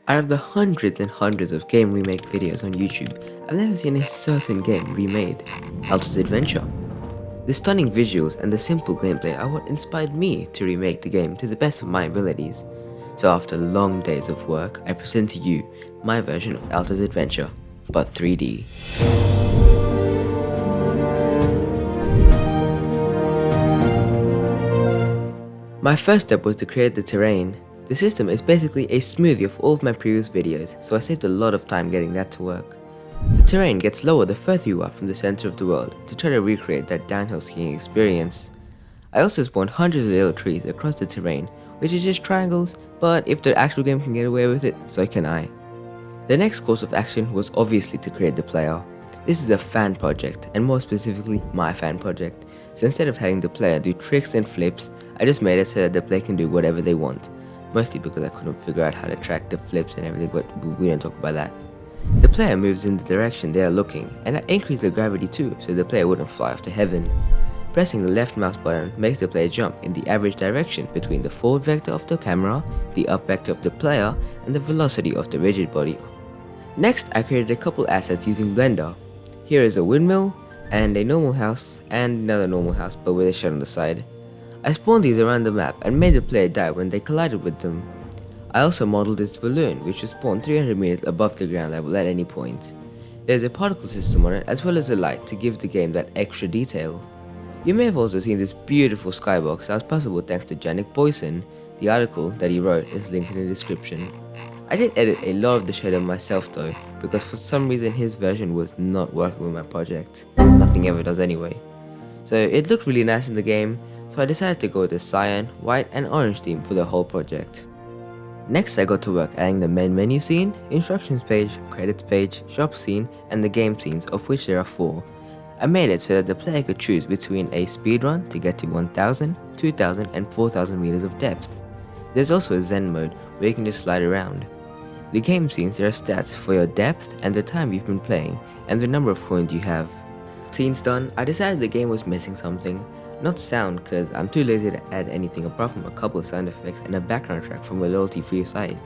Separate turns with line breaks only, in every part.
Out of the hundreds and hundreds of game remake videos on YouTube, I've never seen a certain game remade, Altos Adventure. The stunning visuals and the simple gameplay are what inspired me to remake the game to the best of my abilities. So after long days of work, I present to you my version of Altos Adventure, but 3D. My first step was to create the terrain. The system is basically a smoothie of all of my previous videos, so I saved a lot of time getting that to work. The terrain gets lower the further you are from the center of the world to try to recreate that downhill skiing experience. I also spawned hundreds of little trees across the terrain, which is just triangles, but if the actual game can get away with it, so can I. The next course of action was obviously to create the player. This is a fan project, and more specifically my fan project, so instead of having the player do tricks and flips, I just made it so that the player can do whatever they want. Mostly because I couldn't figure out how to track the flips and everything, but we don't talk about that. The player moves in the direction they are looking, and I increased the gravity too so the player wouldn't fly off to heaven. Pressing the left mouse button makes the player jump in the average direction between the forward vector of the camera, the up vector of the player, and the velocity of the rigid body. Next, I created a couple assets using Blender. Here is a windmill, and a normal house, and another normal house but with a shed on the side. I spawned these around the map and made the player die when they collided with them. I also modeled this balloon which was spawned 300 meters above the ground level at any point. There's a particle system on it as well as a light to give the game that extra detail. You may have also seen this beautiful skybox that was possible thanks to Janik Boyson. The article that he wrote is linked in the description. I did edit a lot of the shadow myself though, because for some reason his version was not working with my project. Nothing ever does anyway. So it looked really nice in the game, so I decided to go with the cyan, white and orange theme for the whole project. Next I got to work adding the main menu scene, instructions page, credits page, shop scene and the game scenes, of which there are 4. I made it so that the player could choose between a speedrun to get to 1000, 2000 and 4000 meters of depth. There's also a zen mode where you can just slide around. The game scenes, there are stats for your depth and the time you've been playing and the number of coins you have. Scenes done, I decided the game was missing something. Not sound, cause I'm too lazy to add anything apart from a couple of sound effects and a background track from a loyalty-free site.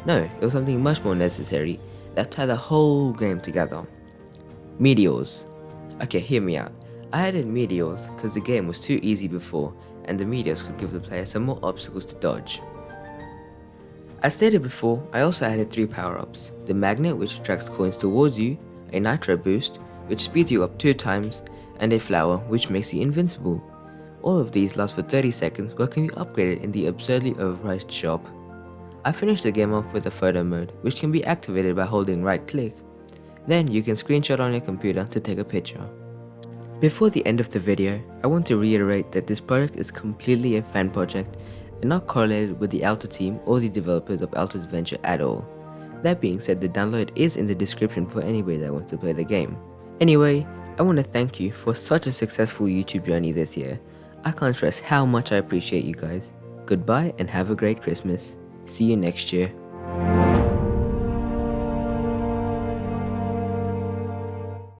No, it was something much more necessary that tied the whole game together. Meteors. Okay, hear me out. I added meteors cause the game was too easy before and the meteors could give the player some more obstacles to dodge. As stated before, I also added 3 power-ups. The magnet which attracts coins towards you, a nitro boost which speeds you up 2 times, and a flower which makes you invincible. All of these last for 30 seconds but can be upgraded in the absurdly overpriced shop. I finished the game off with a photo mode which can be activated by holding right click. Then you can screenshot on your computer to take a picture. Before the end of the video, I want to reiterate that this project is completely a fan project and not correlated with the Alto team or the developers of Altos Adventure at all. That being said, the download is in the description for anybody that wants to play the game. Anyway, I want to thank you for such a successful YouTube journey this year. I can't stress how much I appreciate you guys. Goodbye and have a great Christmas. See you next year.